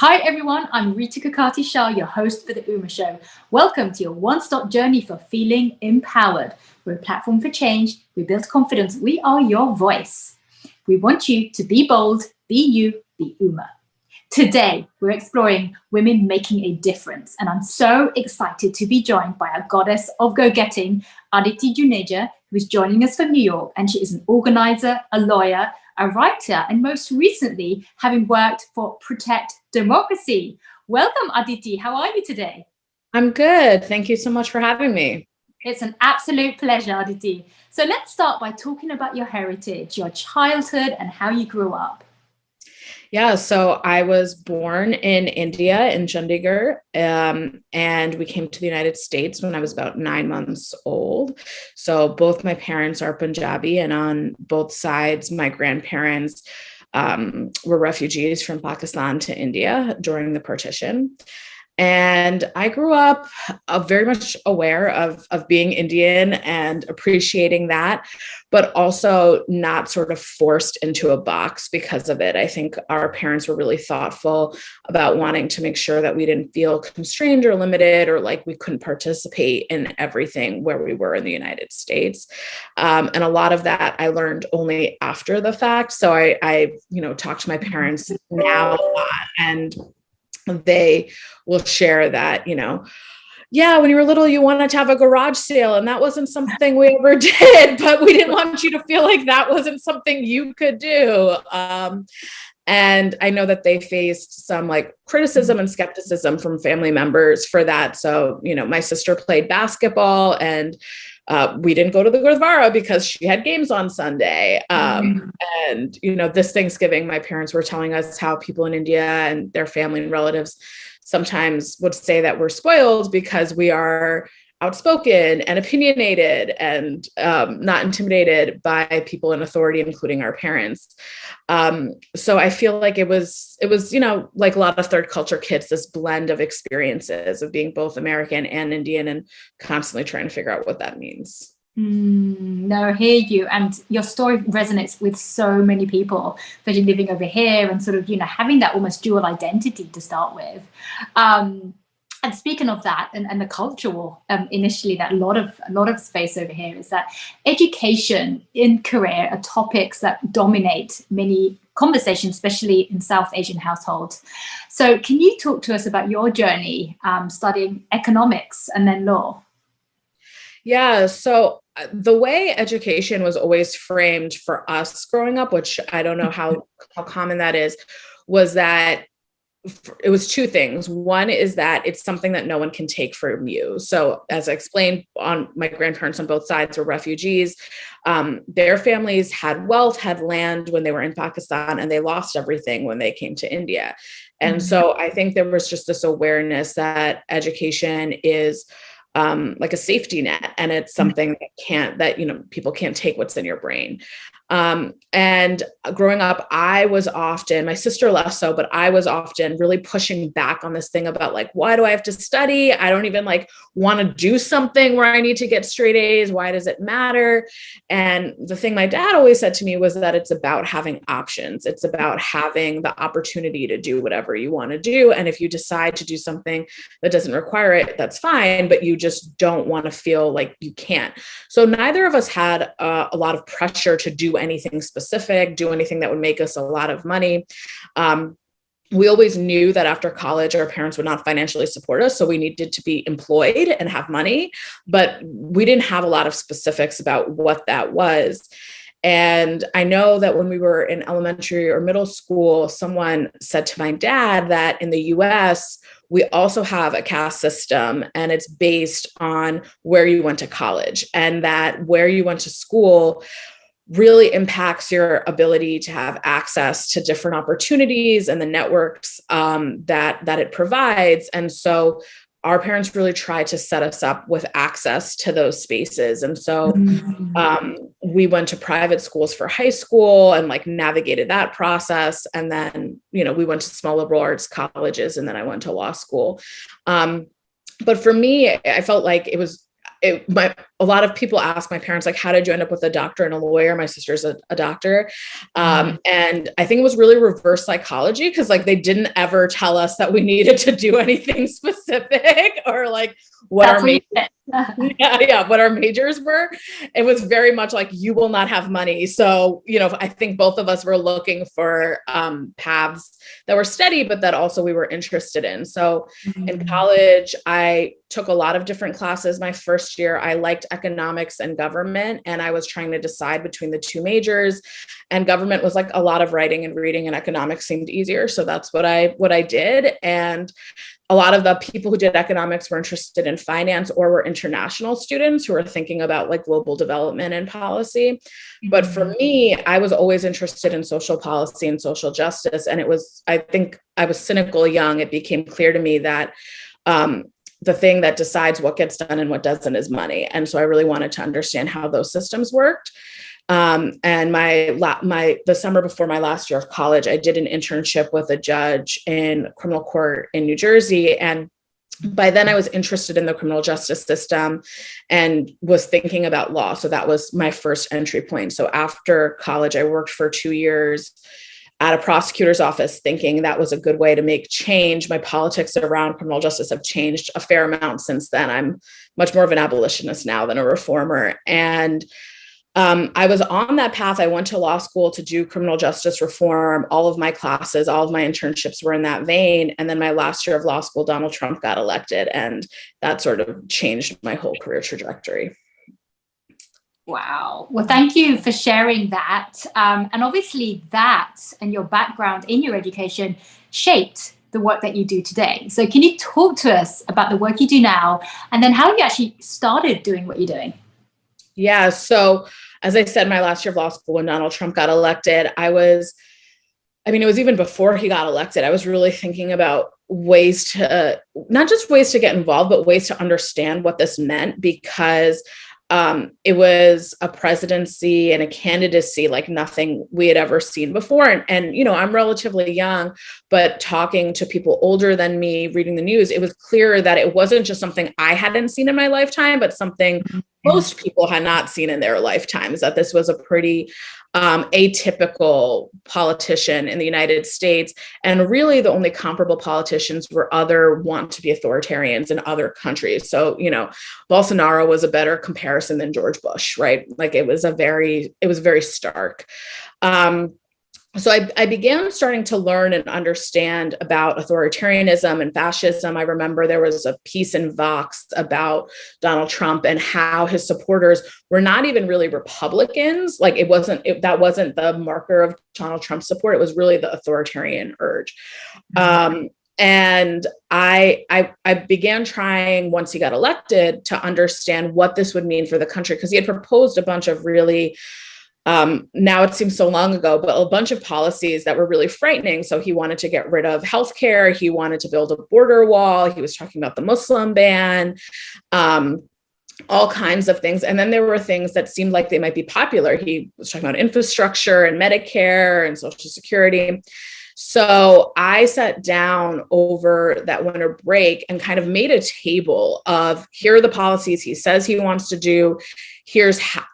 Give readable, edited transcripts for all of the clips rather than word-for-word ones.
Hi everyone, I'm Rita Kakati-Shah, your host for the Uma Show. Welcome to your one-stop journey for feeling empowered. We're a platform for change. We build confidence. We are your voice. We want you to be bold, be you, be Uma. Today, we're exploring women making a difference, and I'm so excited to be joined by a goddess of go-getting, Aditi Juneja, who is joining us from New York, and she is an organizer, a lawyer, a writer, and most recently, having worked for Protect Democracy. Welcome, Aditi. How are you today? I'm good. Thank you so much for having me. It's an absolute pleasure, Aditi. So let's start by talking about your heritage, your childhood, and how you grew up. Yeah, so I was born in India, in Chandigarh, and we came to the United States when I was about 9 months old. So both my parents are Punjabi, and on both sides, my grandparents were refugees from Pakistan to India during the partition. And I grew up very much aware of being Indian and appreciating that, but also not sort of forced into a box because of it. I think our parents were really thoughtful about wanting to make sure that we didn't feel constrained or limited or like we couldn't participate in everything where we were in the United States. And a lot of that I learned only after the fact. So I talk to my parents now a lot, and they will share that, yeah, when you were little, you wanted to have a garage sale, and that wasn't something we ever did, but we didn't want you to feel like that wasn't something you could do. And I know that they faced some like criticism and skepticism from family members for that. So, my sister played basketball, and we didn't go to the Gurdwara because she had games on Sunday. And, this Thanksgiving, my parents were telling us how people in India and their family and relatives sometimes would say that we're spoiled because we are outspoken and opinionated and not intimidated by people in authority, including our parents. So I feel like it was, like a lot of third culture kids, this blend of experiences of being both American and Indian and constantly trying to figure out what that means. No, I hear you. And your story resonates with so many people, especially living over here and sort of, having that almost dual identity to start with. And speaking of that, and the cultural initially, that a lot of space over here is that education in Korea are topics that dominate many conversations, especially in South Asian households. So can you talk to us about your journey studying economics and then law? Yeah, so the way education was always framed for us growing up, which I don't know how common that is, was that it was two things. One is that it's something that no one can take from you. So as I explained, my grandparents on both sides were refugees. Their families had wealth, had land when they were in Pakistan, and they lost everything when they came to India. And so I think there was just this awareness that education is like a safety net, and it's something people can't take what's in your brain. And growing up, I was often, my sister less so, but I was often really pushing back on this thing about like, why do I have to study? I don't even like want to do something where I need to get straight A's. Why does it matter? And the thing my dad always said to me was that it's about having options. It's about having the opportunity to do whatever you want to do. And if you decide to do something that doesn't require it, that's fine, but you just don't want to feel like you can't. So neither of us had a lot of pressure to do anything specific, do anything that would make us a lot of money. We always knew that after college, our parents would not financially support us. So we needed to be employed and have money, but we didn't have a lot of specifics about what that was. And I know that when we were in elementary or middle school, someone said to my dad that in the US, we also have a caste system, and it's based on where you went to college, and that where you went to school really impacts your ability to have access to different opportunities and the networks that it provides. And so our parents really tried to set us up with access to those spaces. And so we went to private schools for high school and like navigated that process. And then, we went to small liberal arts colleges, and then I went to law school. But for me, I felt like a lot of people ask my parents, like, how did you end up with a doctor and a lawyer? My sister's a doctor. And I think it was really reverse psychology, because like they didn't ever tell us that we needed to do anything specific or like what our what our majors were. It was very much like, you will not have money. So, I think both of us were looking for paths that were steady, but that also we were interested in. So in college, I took a lot of different classes. My first year, I liked economics and government, and I was trying to decide between the two majors, and government was like a lot of writing and reading, and economics seemed easier. So that's what I did. And a lot of the people who did economics were interested in finance or were international students who were thinking about like global development and policy. But for me, I was always interested in social policy and social justice. And I think I was cynical young. It became clear to me that the thing that decides what gets done and what doesn't is money. And so I really wanted to understand how those systems worked. And the summer before my last year of college, I did an internship with a judge in criminal court in New Jersey. And by then I was interested in the criminal justice system and was thinking about law. So that was my first entry point. So after college, I worked for 2 years at a prosecutor's office, thinking that was a good way to make change. My politics around criminal justice have changed a fair amount since then. I'm much more of an abolitionist now than a reformer. And I was on that path. I went to law school to do criminal justice reform. All of my classes, all of my internships were in that vein. And then my last year of law school, Donald Trump got elected, and that sort of changed my whole career trajectory. Wow. Well, thank you for sharing that. And obviously that and your background in your education shaped the work that you do today. So can you talk to us about the work you do now, and then how you actually started doing what you're doing? Yeah. So as I said, my last year of law school, when Donald Trump got elected, it was even before he got elected, I was really thinking about ways to, not just ways to get involved, but ways to understand what this meant, because it was a presidency and a candidacy like nothing we had ever seen before. And I'm relatively young, but talking to people older than me, reading the news, it was clear that it wasn't just something I hadn't seen in my lifetime, but something most people had not seen in their lifetimes, that this was a pretty atypical politician in the United States. And really the only comparable politicians were other want to be authoritarians in other countries. So, Bolsonaro was a better comparison than George Bush, right? Like it was very stark. So I began starting to learn and understand about authoritarianism and fascism. I remember there was a piece in Vox about Donald Trump and how his supporters were not even really Republicans. Like that wasn't the marker of Donald Trump's support. It was really the authoritarian urge. And I began trying, once he got elected, to understand what this would mean for the country, because he had proposed a bunch of really now it seems so long ago, but a bunch of policies that were really frightening. So he wanted to get rid of healthcare. He wanted to build a border wall. He was talking about the Muslim ban, all kinds of things. And then there were things that seemed like they might be popular. He was talking about infrastructure and Medicare and Social Security. So I sat down over that winter break and kind of made a table of, here are the policies he says he wants to do. Here's how,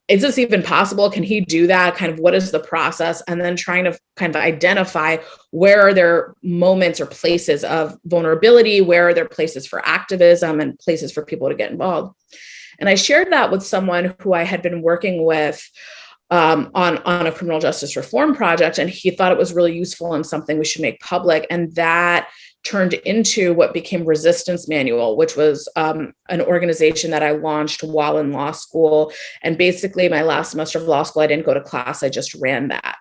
is this even possible? Can he do that? Kind of what is the process? And then trying to kind of identify where are there moments or places of vulnerability, where are there places for activism and places for people to get involved. And I shared that with someone who I had been working with on a criminal justice reform project. And he thought it was really useful and something we should make public. And that turned into what became Resistance Manual, which was an organization that I launched while in law school. And basically my last semester of law school, I didn't go to class. I just ran that.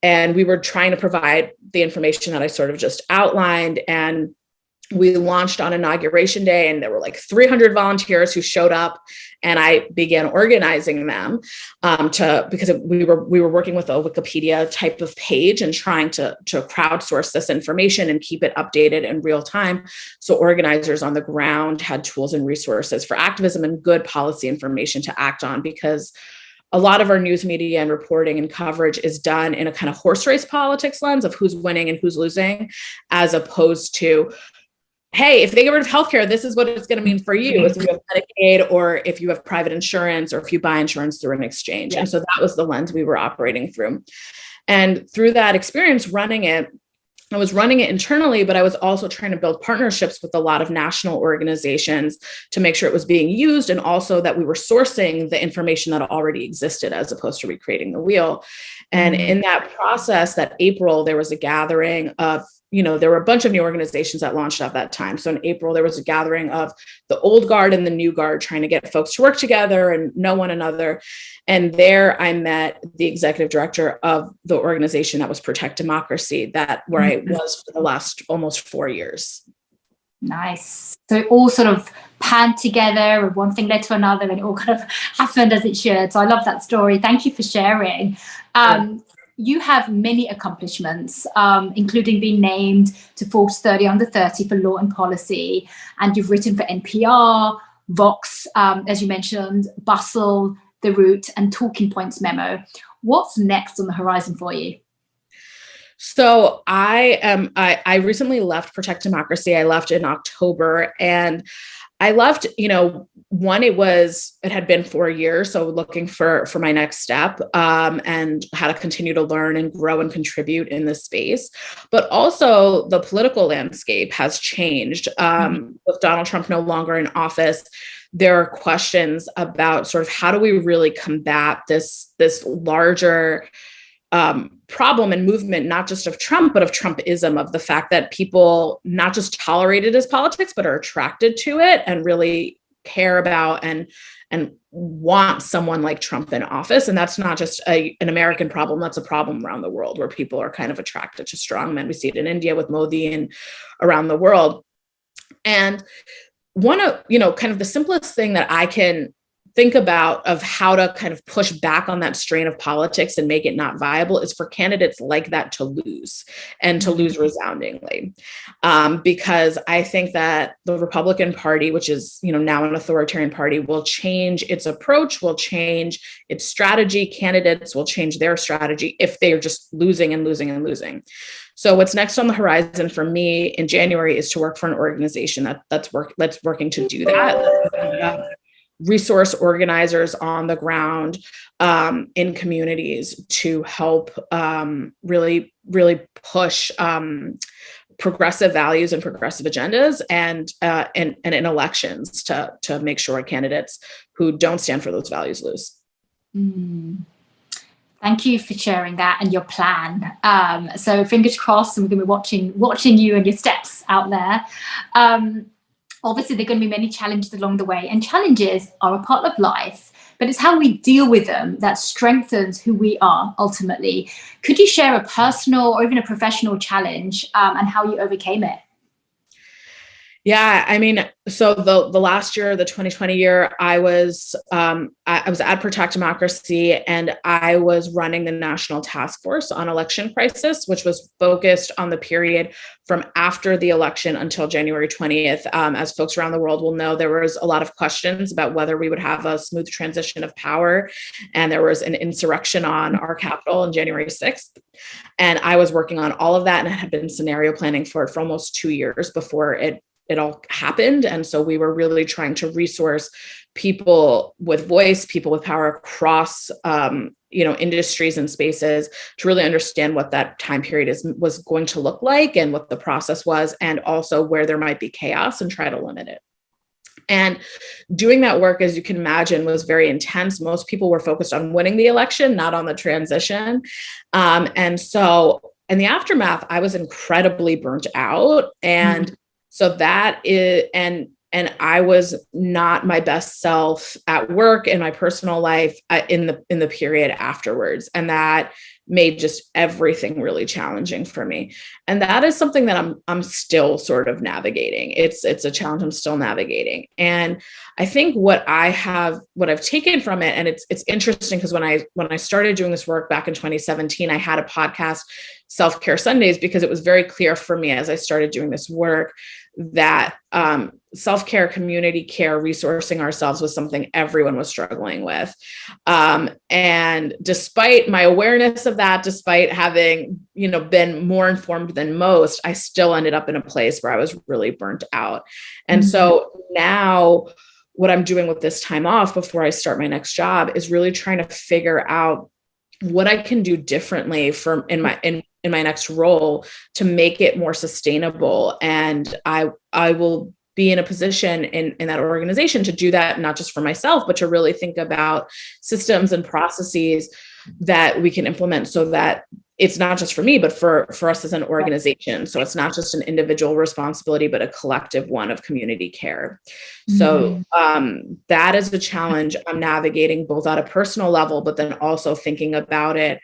And we were trying to provide the information that I sort of just outlined. And we launched on Inauguration Day, and there were like 300 volunteers who showed up, and I began organizing them because we were working with a Wikipedia type of page and trying to crowdsource this information and keep it updated in real time. So organizers on the ground had tools and resources for activism and good policy information to act on, because a lot of our news media and reporting and coverage is done in a kind of horse race politics lens of who's winning and who's losing, as opposed to hey, if they get rid of healthcare, this is what it's going to mean for you. If you have Medicaid, or if you have private insurance, or if you buy insurance through an exchange. Yeah. And so that was the lens we were operating through. And through that experience running it, I was running it internally, but I was also trying to build partnerships with a lot of national organizations to make sure it was being used, and also that we were sourcing the information that already existed as opposed to recreating the wheel. And in that process, that April, there was a gathering of, there were a bunch of new organizations that launched at that time. So in April, there was a gathering of the old guard and the new guard, trying to get folks to work together and know one another. And there I met the executive director of the organization that was Protect Democracy, where I was for the last almost 4 years. Nice. So it all sort of panned together, and one thing led to another, and it all kind of happened as it should. So I love that story. Thank you for sharing. You have many accomplishments, including being named to Forbes 30 Under 30 for law and policy. And you've written for NPR, Vox, as you mentioned, Bustle, The Root, and Talking Points Memo. What's next on the horizon for you? So I recently left Protect Democracy. I left in October, and I left, one, it had been 4 years. So looking for my next step, and how to continue to learn and grow and contribute in this space. But also the political landscape has changed, with Donald Trump no longer in office. There are questions about sort of how do we really combat this larger problem and movement, not just of Trump, but of Trumpism, of the fact that people not just tolerate it as politics, but are attracted to it and really care about and want someone like Trump in office. And that's not just an American problem. That's a problem around the world, where people are kind of attracted to strong men. We see it in India with Modi and around the world. And one of, kind of the simplest thing that I can think about of how to kind of push back on that strain of politics and make it not viable is for candidates like that to lose, and to lose resoundingly. Because I think that the Republican Party, which is, now an authoritarian party, will change its approach, will change its strategy. Candidates will change their strategy if they are just losing and losing and losing. So what's next on the horizon for me in January is to work for an organization that's working to do that. Resource organizers on the ground, in communities, to help really push progressive values and progressive agendas, and in elections to make sure candidates who don't stand for those values lose. Thank you for sharing that and your plan. So fingers crossed, and we're going to be watching you and your steps out there. Obviously, there are going to be many challenges along the way, and challenges are a part of life, but it's how we deal with them that strengthens who we are ultimately. Could you share a personal or even a professional challenge, and how you overcame it? Yeah, I mean, so the last year, the 2020 year, I was at Protect Democracy, and I was running the National Task Force on Election Crisis, which was focused on the period from after the election until January 20th. As folks around the world will know, there was a lot of questions about whether we would have a smooth transition of power, and there was an insurrection on our Capitol on January 6th. And I was working on all of that, and I had been scenario planning for almost 2 years before it all happened. And so we were really trying to resource people with voice, people with power across, industries and spaces, to really understand what that time period was going to look like, and what the process was, and also where there might be chaos, and try to limit it. And doing that work, as you can imagine, was very intense. Most people were focused on winning the election, not on the transition. And so in the aftermath, I was incredibly burnt out. And so that is, and I was not my best self at work, in my personal life, in the period afterwards. And that made just everything really challenging for me. And that is something that I'm still sort of navigating. It's a challenge I'm still navigating. And I think what I've taken from it, and it's interesting, because when I started doing this work back in 2017, I had a podcast, Self-Care Sundays, because it was very clear for me as I started doing this work that self-care, community care, resourcing ourselves was something everyone was struggling with. And despite my awareness of that, despite having, been more informed than most, I still ended up in a place where I was really burnt out. And so now what I'm doing with this time off before I start my next job is really trying to figure out what I can do differently in my next role to make it more sustainable. And I will be in a position in that organization to do that, not just for myself, but to really think about systems and processes that we can implement so that it's not just for me, but for us as an organization. So it's not just an individual responsibility, but a collective one of community care. So that is a challenge I'm navigating both at a personal level, but then also thinking about it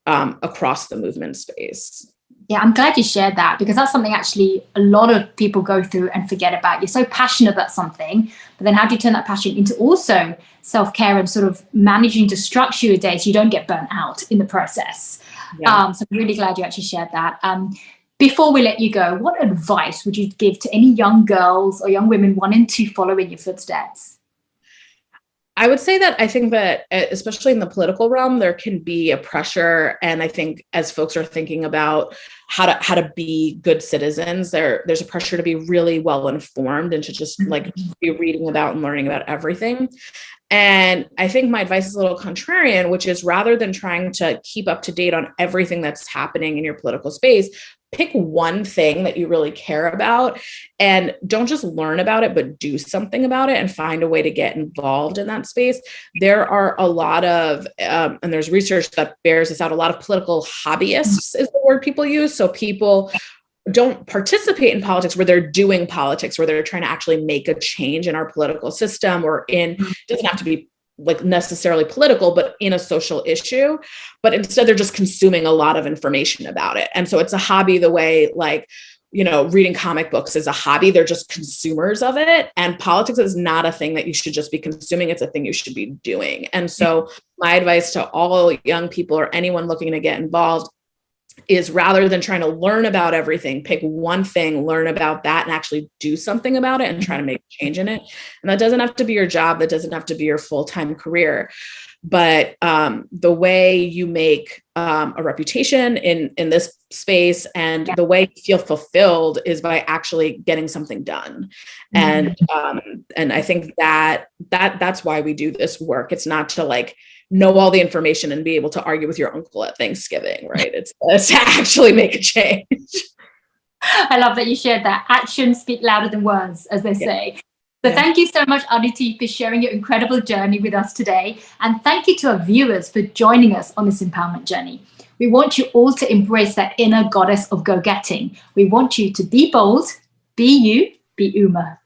across the movement space. Yeah, I'm glad you shared that, because that's something actually a lot of people go through and forget about. You're so passionate about something, but then how do you turn that passion into also self-care and sort of managing to structure your day so you don't get burnt out in the process? Yeah. So I'm really glad you actually shared that. Before we let you go, what advice would you give to any young girls or young women wanting to follow in your footsteps? I would say that I think that, especially in the political realm, there can be a pressure. And I think as folks are thinking about how to be good citizens, there's a pressure to be really well informed and to just be reading about and learning about everything. And I think my advice is a little contrarian, which is rather than trying to keep up to date on everything that's happening in your political space, pick one thing that you really care about and don't just learn about it, but do something about it and find a way to get involved in that space. There are a lot of, and there's research that bears this out, a lot of political hobbyists is the word people use. So people don't participate in politics where they're doing politics, where they're trying to actually make a change in our political system or it doesn't have to be necessarily political, but in a social issue, but instead they're just consuming a lot of information about it. And so it's a hobby the way reading comic books is a hobby. They're just consumers of it. And politics is not a thing that you should just be consuming. It's a thing you should be doing. And so my advice to all young people or anyone looking to get involved is rather than trying to learn about everything, pick one thing, learn about that and actually do something about it and try to make change in it. And that doesn't have to be your job. That doesn't have to be your full-time career. But the way you make a reputation in this space and the way you feel fulfilled is by actually getting something done. And I think that's why we do this work. It's not to know all the information and be able to argue with your uncle at Thanksgiving, right? It's to actually make a change. I love that you shared that. Actions speak louder than words, as they say. So thank you so much, Aditi, for sharing your incredible journey with us today. And thank you to our viewers for joining us on this empowerment journey. We want you all to embrace that inner goddess of go-getting. We want you to be bold, be you, be Uma.